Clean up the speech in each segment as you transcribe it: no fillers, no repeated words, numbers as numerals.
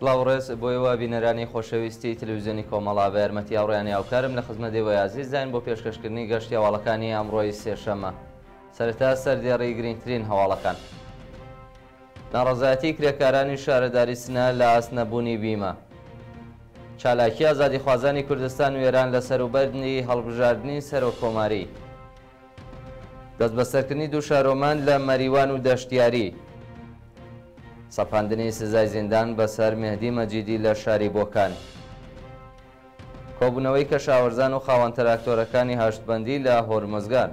سڵاوڕێز بۆیەوە بینەرانی خۆشەویستی تەلەڤیزیۆنی کۆمەڵا بە یارمەتی هاوڕێیانی هاوکارم لە خزمەت دێوە عەزیزدان بۆ پێشکەشکردنی گەشتی هەواڵەکانی ئەمڕۆی سێشەممە. سەرەتا سەردێڕی گرنگترین هەواڵەکان. ناڕەزایەتی کرێکارانی شارەداری سنە لە ئاسنەبوونی بیمە. چالاکی ئازادیخوازانی کوردستان و ئێران لە سەروبەرنی هەڵبژاردننی سەرۆکۆماری. دەست بەسەرکردنی دوو شارۆمان لە مەریوان و دەشتیاری. سەپاندنی سزای زیندان بەسەر مێهدی مەجیدی لە شاری بۆکان. کۆبوونەوەی کەشاوەرزان و خاوەن تراکتۆرەکانی هەشتبەندی لە هۆرمزگان.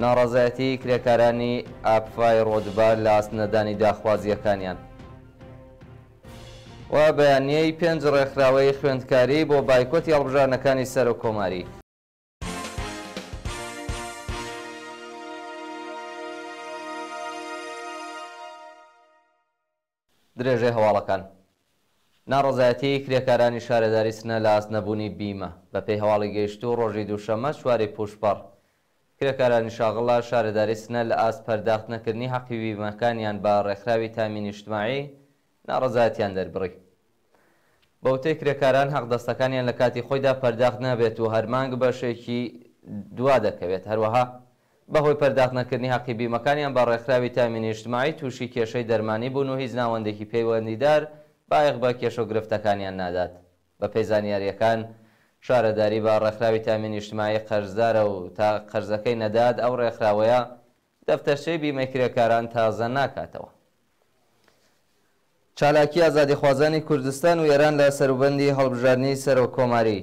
ناڕەزایەتی کرێکارانی ئاپفای ڕۆدبار لە ئاستنەدانی داخوازیەکانیان. و بەیانیەی 5 ڕێکخراوەی خوێندکاری بۆ بایکۆتی هەڵبژاردنەکانی سەرۆکۆماری. درێژەی هەواڵەکان. ناڕەزایەتی کرێکارانی شارەداری سنە لە ئاسنەبوونی بیمە. بەپێی هەواڵی گەیشتوو ڕۆژی دووشەممە چواری پوشپەڕ، کرێکارانی شاغڵا شارەداری سنە لە ئاست پەرداخت-نەکردنی حەقی بیمەکانیان بە ڕێکخراوی تامینی اجتماعی ناڕەزایەتیان دەربڕی. بەوتەی کرێکاران حەقدەستەکانیان لە کاتی خۆیدا پەرداخت نەبێت و هەرمانگ بەشێکی دوا دەکەوێت. هەروەها بەهۆی پەرداخت-نەکردنی حەقی بیمەکانیان بە ڕێکخراوی تامینی اجتماعی تووشی کێشەی دەرمانی بوون و هیچ ناوەندێکی پەیوەندیدار بایەخ بە کێشە و گرفتەکانیان نادات. بەپێی زانیاریەکان، شارەداری بە ڕێکخراوی تامینی اجتماعی قەرزدارە و تا قەرزەکەی نەدات ئەو ڕێکخراوەیە دەفتەرچەی بیمەی کرێکاران تازە ناکاتەوە. چالاکی ئازادیخوازانی کوردستان و ئێران لە سەروبەندی هەڵبژاردننی سەرۆکۆماری.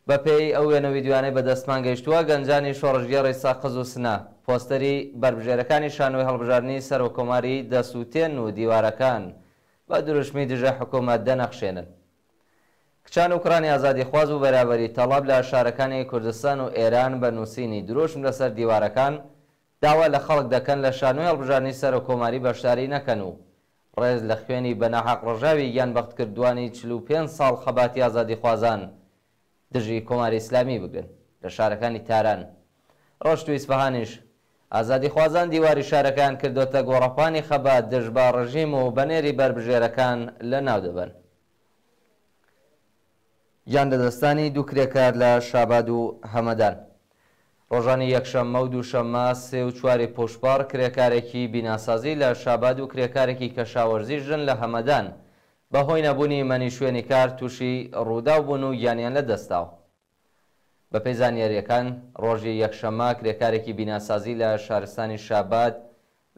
بەپێی ئەو وێنە ڤیدیۆیانەی بەدەستمان گەیشتووە، گەنجانی شۆڕژگەڕی ساقز و سنە پۆستەری بربژێرەکانی شانۆی هەڵبژاردننی سەرۆکۆماری دەسووتێن و دیوارەکان بە دروشمی دژە حکوومەت دەنەخشێنن. کچان و کوڕانی ئازادیخواز و بەرابەری تەڵاب لە شارەکانی کوردستان و ئێران بە نووسینی دروشم لەسەر دیوارەکان داوا لە خەڵک دەکەن لە شانۆی هەڵبژاردننی سەرۆکۆماری بەشداری نەکەن و ڕێز لە خوێنی بەناحەق ڕژاوی یان بەختکردوانی 45 ساڵ خەباتی ئازادیخوازان دژی کۆماری ئیسلامی بگرن لە شارەکانی تاران. ڕۆشت و ئیسفەهانیش ئازادیخوازان دیواری شارەکان کردوتە گۆڕەپانی خەبات دژ بە ڕژیم و بەنێری بربژێرەکان لە ناو دەبن. گیان لەدەستانی دوو کرێکار لە شاباد و هەمەدان. ڕۆژانی یەکشەممە و دووشەممە 3 و 4 پۆشپەڕ کرێکارێکی بیناسازی لە شاباد و کرێکارێکی کەشاوەرزی ژن لە هەمەدان بەهۆی نەبوونی مەنی شوێنی کار تووشی ڕووداو بوون و گیانیان لەدەستاوە. بەپێی زانیاریەکان، ڕۆژی یەکشەممە کرێکارێکی بیناسازی لە شارستانی شاباد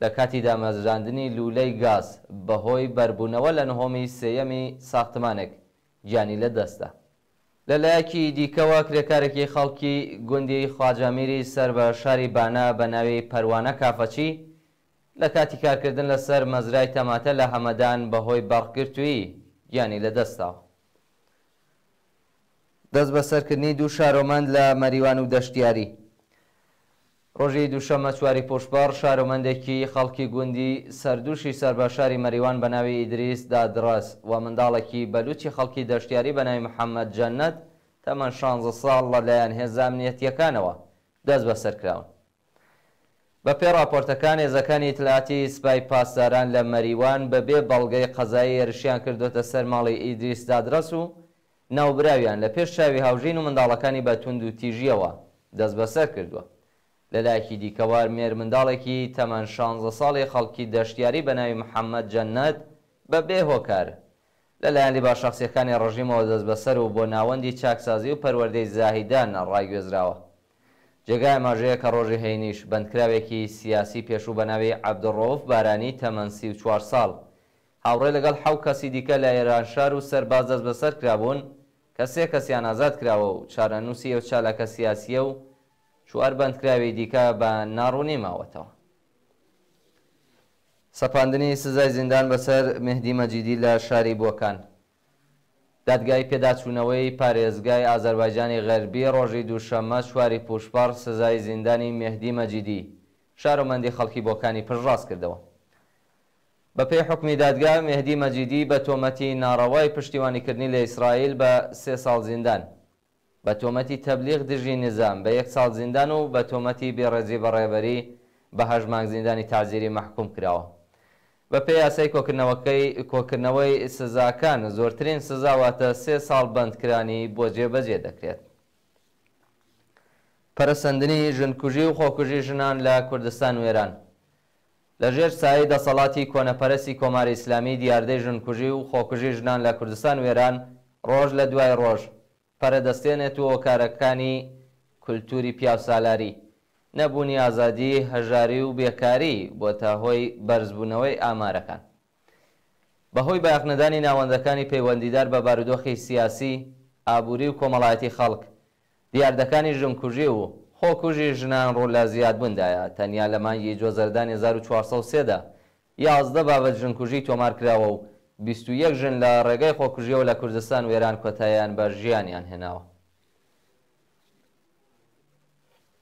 لە کاتی دامەزراندنی لولەی گاز بەهۆی بەربوونەوە لە نهۆمی سێیەمی ساختمانێک گیانی لەدەستە. لەلایەکی دیکەوە کرێکارێکی خەڵکی گوندی خواجەمیری سەر بە شاری بانا بە ناوی پەروانە کافەچی لە کاتی کارکردن لەسەر مەزرای تەماتە لە هەمەدان بەهۆی بەڕکگرتووی گیانی لەدەستاوە. دەست بەسەرکردنی دوو شارۆمەند لە مەریوان و دەشتیاری. ڕۆژی دووشەممە چواری پۆشپەڕ شارۆمەندێکی خەڵکی گوندی سەردووشی سەربەشاری مەریوان بە ناوی ئیدریس دادڕەس و منداڵێکی بەلوچی خەڵکی دەشتیاری بە ناوی محەممەد جەنەت تەمەن 16 ساڵ لەلایەن هێزە ئەمنیەتیەکانەوە دەست بەسەرکراون. بەپێی راپۆرتەکان، هێزەکانی ئیتلاعاتی سوپای پاسداران لە مەریوان بەبێ بەڵگەی قەزایی هێرشیان کردوتە سەر ماڵی ئیدریس دادڕەس و ناوبراویان لە پێش چاوی هاوژین و منداڵەکانی بە توند و تیژیەوە دەست بەسەر کردووە. لەلایەکی دیکەوە مێر منداڵێکی تەمەن 16 ساڵی خەڵکی دەشتیاری بە ناوی محەممەد جەنەت بەبێ هۆکار لەلایەن باشەخسیەکانی ڕژیمەوە دەست بەسەر و بۆ ناوەندی چاکسازی و پەروەردەی زاهیدان ڕایگوێزراوە. جێگای ئاماژەیە کە ڕۆژی هەینیش بەندکراوێکی سیاسی پێشوو بە ناوی عەبدوڕەوف بارانی تەمەن 34 ساڵ هاوڕێ لەگەڵ 7 کەسی دیکە لە ئێرانشار و سەرباز دەست بەسەر کرابوون کە 3 کەسیان ئازاد کراوە و چارەنووسی ئەو چالاکە سیاسیە و 4 بەندکراوی دیکە بە ناڕوونی ماوەتەوە. سەپاندنی سزای زیندان بەسەر مێهدی مەجیدی لە شاری بۆکان. دادگای پێداچوونەوەی پارێزگای ئازەربایجانی غەربی ڕۆژی دووشەممە چواری پوشپەڕ سزای زیندانی مێهدی مەجیدی شارۆمەندی خەڵکی بۆکانی پشتڕاست کردەوە. بەپێی حکمی دادگا، مێهدی مەجیدی بە تۆمەتی ناڕەوای پشتیوانیکردنی لە ئیسرائیل بە 3 ساڵ زیندان، بە تۆمەتی تەبلیغ دژی نظام بە 1 ساڵ زیندان و بە تۆمەتی بێڕێزی بەڕێوەری بە 8 مانگ زیندانی تازیری مەحکوم کراوە. بە پێی یاسای کۆکردنەوەی سزاکان زۆرترین سزاواتە 3 ساڵ بەندکرانی بۆ جێبەجێ دەکرێت. پەرسەندنی ژنکوژی و خۆکوژی ژنان لە کوردستان و ئێران. لەژێر سایەی دەسەڵاتی کۆنەپەرستی کۆماری ئیسلامی دیاردەی ژنکوژی و خۆکوژی ژنان لە کوردستان و ئێران ڕۆژ لە دوای ڕۆژ پەرەدەستێنێت و هۆکارەکانی کولتوری پیاوسالاری، نەبوونی ئازادی، هەژاری و بێکاری بۆتە هۆی بەرزبوونەوەی ئامارەکان. بەهۆی بایەخنەدانی ناوەندەکانی پەیوەندیدار بە بارودۆخی سیاسی، ئابووری و کۆمەڵایەتی خەڵک، دیاردەکانی ژنکوژی و خۆکوژی ژنان ڕوو لە زیادبووندایە. تەنیا لە مانگی جۆزەردانی 1403دا 11 بابەت ژنکوژی تۆمار کراوە و 21 ژن لە ڕێگەی خۆکوژیەوە لە کوردستان و ئێران کۆتاییان بە ژیانیان هێناوە.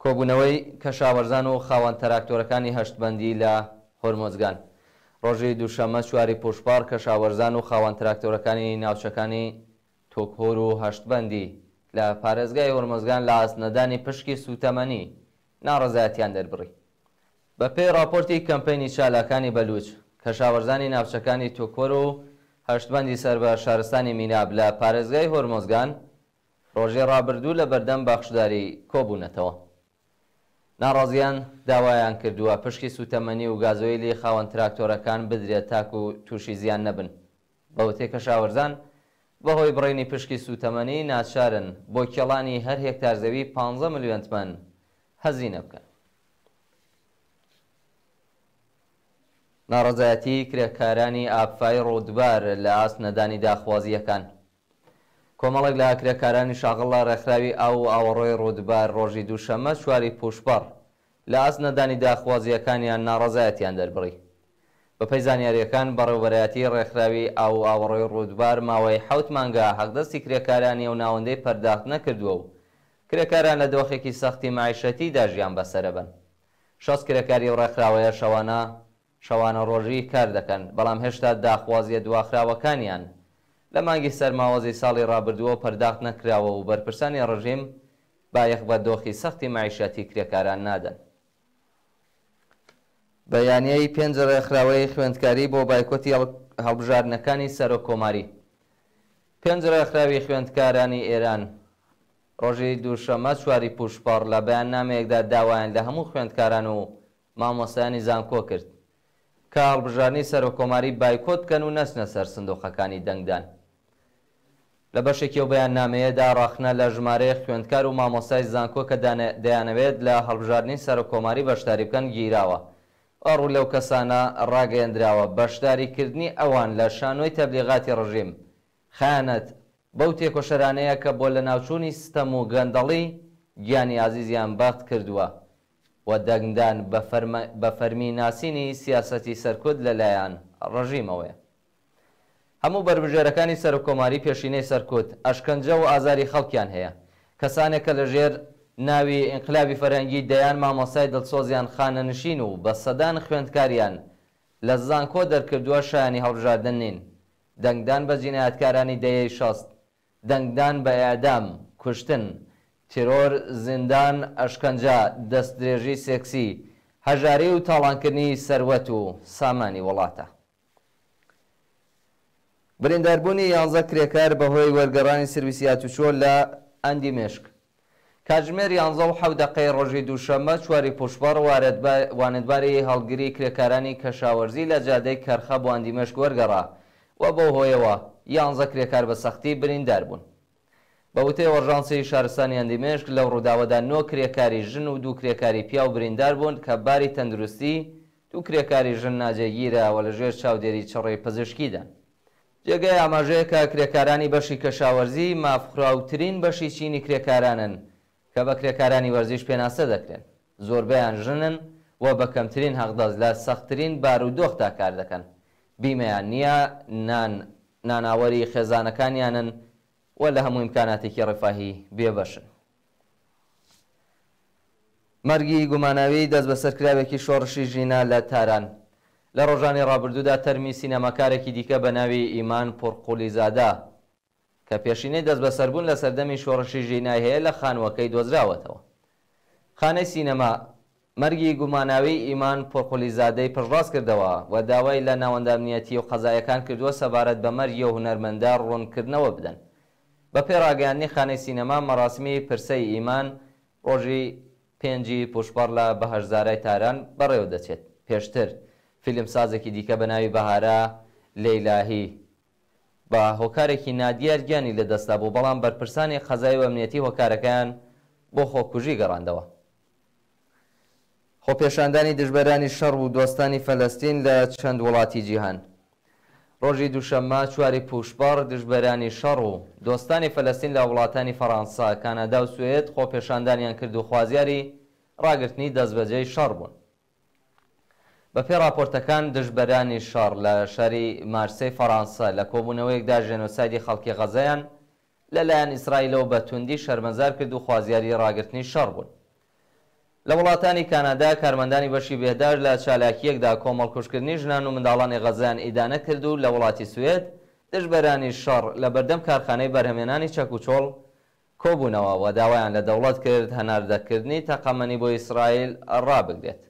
کۆبوونەوەی کەشاوەرزان و خاوەن تەراکتۆرەکانی هەشتبەندی لە هۆرمۆزگان. ڕۆژی دووشەممە 4 پوشپار کەشاوەرزان و خاوەن تراکتۆرەکانی ناوچەکانی تۆکهۆر و هەشتبەندی لە پارێزگای هۆرمۆزگان لە ئاسنەدانی پشکی سوتەمەنی ناڕەزایەتیان دەربڕی. بە پێی راپۆرتی کەمپەینی چالاکانی بەلوچ، کەشاوەرزانی ناوچەکانی تۆکهۆر و هەشتبەندی سەر بە شارستانی میناب لە پارێزگای هۆرمۆزگان ڕۆژی ڕابردوو لە بەردەم باخشداری کۆبوونەتەوە. ناڕازیان داوایان کردووە پشکی سوتەمەنی و گازۆیلی خاوەن تراکتۆرەکان بدرێت تاکو و تووشی زیان نەبن. بەوتەی کەشاوەرزان بەهۆی بڕینی پشکی سوتەمەنی ناچارن بۆ کێڵانی هەر هێکتار زەوی 15 ملیۆن تمەن هەزینە بکەن. ناڕەزایەتی کرێکارانی ئابفای ڕوودبار لە ئاسنەدانی داخوازیەکان. کۆمەڵێک لە کرێکارانی شاغڵ ڕێکخراوی ئاو و ئاوەڕۆی ڕوودبار ڕۆژی دووشەممە 4 پوشپەر لە ئاسنەدانی داخوازیەکانیان ناڕەزایەتیان دەربڕی. بەپەی زانیاریەکان بەڕێوەبەرایەتی ڕێکخراوی ئاو و ئاوەڕۆی ڕوودبار ماوەی 7 مانگە حەقدەستی کرێکارانی و ناوەندەی پەرداخت نەکردووە و کرێکاران لە دۆخێکی سەختی مایشەتی داژیان بەسەرە بن. 6 کرێکاری و ڕێکخراوەیە شەوانە ڕۆژی کار دەکەن، بەڵام هێشتا داخوازیە دواخراوەکانیان لە مانگی سەرماوەزی ساڵی ڕابردووە پەرداخت نەکراوە و بەرپرسانی ڕژیم بایەخ بە دۆخی سەختی مایشەتی کرێکاران نادەن. بەیانیەی 5 ڕێکخراوەی خوێندکاری بۆ بایکۆتی هەڵبژاردنەکانی سەرۆکۆماری. 5 ڕێکخراوی خوێندکارانی ئێران ڕۆژی دووشەممە 4 پوشپەر لە بەیاننامەیەکدا داوایان لە هەموو خوێندکاران و مامۆستایانی زانکۆ کرد کە هەڵبژاردنی سەرۆکۆماری بایکۆت بکەن و نەچنە سەر سندوقەکانی دەنگدان. لە بەشێکی ئەو بەیاننامەیەدا ڕاخنە لە ژمارەیە خوێندکار و مامۆستای زانکۆ کە دەیانەوێت لە هەڵبژاردننی سەرۆکۆماری بەشداری بکەن گیراوە. ڕوو لەو کەسانە ڕاگەیەندراوە بەشداریکردنی ئەوان لە شانۆی تەبلیغاتی ڕژیم خیانەت بەو تێکۆشەرانەیە کە بۆ لە ناوچوونی ستەم و گەندەڵی گیانی عزیزیان بەخت کردووە و دەنگدان بە فەرمی ناسینی سیاسەتی سەرکوت لەلایەن ڕژیمەوەیە. هەموو بربژێرەکانی سەرۆکۆماری پێشینەی سەرکوت ئەشکەنجە و ئازاری خەڵکیان هەیە. کەسانێکە لەژێر ناوی ئینقلابی فەرەنگی دەیان مامۆستای دڵسۆزیان خانەنشین و بە سەدان خوێندکاریان لە زانکۆ دەرکردووە شایانی هەڵبژاردن نین. دەنگدان بە جینایەتکارانی دەیەی شەست، دەنگدان بە ئێعدام، کوشتن، تیرۆر، زیندان، ئەشکەنجە، دەستدرێژی سێکسی، هەژاری و تاڵانکردنی سەروەت و سامانی وڵاتە. برینداربوونی 11 کرێکار بەهۆی وەرگەڕانی سرویسی هاتوچۆ لە ئەندیمێشک. کاتژمێر 11:07 ڕۆژی دووشەممە 4 پوشپەر وانەتباری هەڵگری کرێکارانی کەشاوەرزی لە جادەی کەرخە بۆ ئەندیمێشک وەرگەڕا و بۆ هۆیەوە 11 کرێکار بە سەختی بریندار بوون. بە وتەی ئۆژانسی شارستانی ئەندیمێشک لەو ڕووداوەدا 9 کرێکاری ژن و 2 کرێکاری پیا و بریندار بوون کە باری تەندروستی 2 کرێکاری ژن ناجێگیرەوە لەژێر چاودێری چڕەی پزیشکیدا. جێگەی ئاماژەیە کە کرێکارانی بەشی کەشاوەرزی مافخراوترین بەشی چینی کرێکارانن کە بە کرێکارانی وەرزش پێناسە دەکرێن. زۆربەیان ژنن و بە کەمترین حەقدەست لە سەختترین بارودۆختا کار دەکەن. بیمەیان نییە، ناناوەری خێزانەکانیانن و لە هەموو ئیمکاناتێکی ڕێفاهی بێبەشن. مەرگی گوماناوی دەست بەسەرکراوێکی شۆڕشی ژینە لە تاران. لە ڕۆژانی ڕابردوودا تەرمی سینەماکارێکی دیکە بە ناوی ئیمان پۆرقولیزادە کە پێشینەی دەست بەسەربوون لە سەردەمی شۆڕشی ژینای هەیە لە خانوەکەی دۆزراوەتەوە. خانەی سینەما مەرگی گوماناوی ئیمان پۆرقۆلیزادەی پشتڕاست کردەوە و داوای لە ناوەندە ئەمنیەتی و قەزایەکان کردووە سەبارەت بە مەرگی و هونەرمەندە ڕوونکردنەوە بدەن. بە پێ ڕاگەیاندنی خانەی سینەما مەراسمی پرسەی ئیمان ڕۆژی 5 پوشپەڕ لە بەهەشزارای تاران بەڕێوە دەچێت. پێشتر فیلمسازێکی دیکە بە ناوی بەهارە لەیلاهی بە هۆکارێکی نادیار گیانی لەدەستا بوو، بەڵام بەرپرسانی قەزای و ئەمنیەتی هۆکارەکان بۆ خۆکوژی گەڕاندەوە. خۆپێشاندانی دژبەرانی شەڕ و دۆستانی فەلەستین لە چەند وڵاتی جیهان. ڕۆژی دووشەممە 4 پوشپەڕ دژبەرانی شەڕ و دۆستانی فەلەستین لە وڵاتانی فەڕەنسا، کانادا و سوێد خۆپێشاندانیان کرد و خوازیاری ڕاگررتنی دەستبەجەی شەڕ بوون. بە پێ راپۆرتەکان دژبەرانی شەڕ لە شاری مارسەی فەڕەنسا لە کۆبوونەوەیەکدا ژێنۆسایدی خەڵکی غەزەیان لەلایەن ئیسرائیلەوە بە توندی شەرمەزار کرد و خوازیاری ڕاگررتنی شەڕ بوون. لە وڵاتانی کانادا کارمەندانی بەشی بێدار لە چالاکیەکدا کۆمەڵکوشکردنی ژنان و منداڵانی غەزەیان ئیدانە کرد و لە وڵاتی سوێد دژبەرانی شەڕ لە بەردەم کارخانەی بەرهەمێنانی چەک و چۆڵ کۆبوونەوە و داوایان لە دەوڵەت کرد هەناردەکردنی تەقەمەنی بۆ ئیسرائیل ڕابگرێت.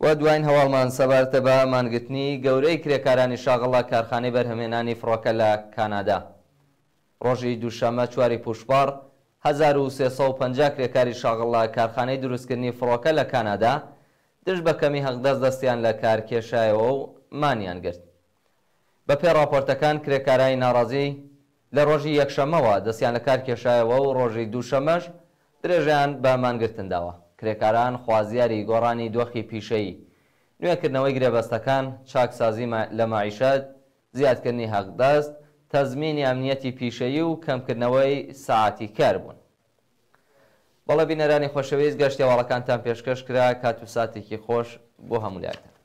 و دوایین هەواڵمان سەبارەتە بە مانگرتنی گەورەی کرێکارانی شاغڵە کارخانەی بەرهەمێنانی فڕۆکە لە کانادا. ڕۆژی دووشەممە 4 پوشپەڕ 1350 کرێکاری شاغڵە کارخانەی دروستکردنی فڕۆکە لە کانادا دژ بە کەمی هەڵدەست دەستیان لە کار کێشایەوە و مانیان گرت. بە پێ راپۆرتەکان کرێکارانی ناڕازی لە ڕۆژی یەکشەمەوە دەستیان لە کار کێشایەوە و ڕۆژی دووشەمەش درێژیان بە مانگرتنداوە. کرێکاران خوازیاری گۆڕانی دۆخی پیشەیی، نوێکردنەوەی گرێبەستەکان، چاکسازی لە مەعیشەت، زیادکردنی هەڵدەست، تەزمینی ئەمنیەتی پیشەیی و کەمکردنەوەی ساعاتی کار بوون. بەڵێ بینەرانی خۆشەویست گەشتی هەواڵەکانتان پێشکەش کرا. کات و ساتێکی خۆش بۆ هەموو لایەکان.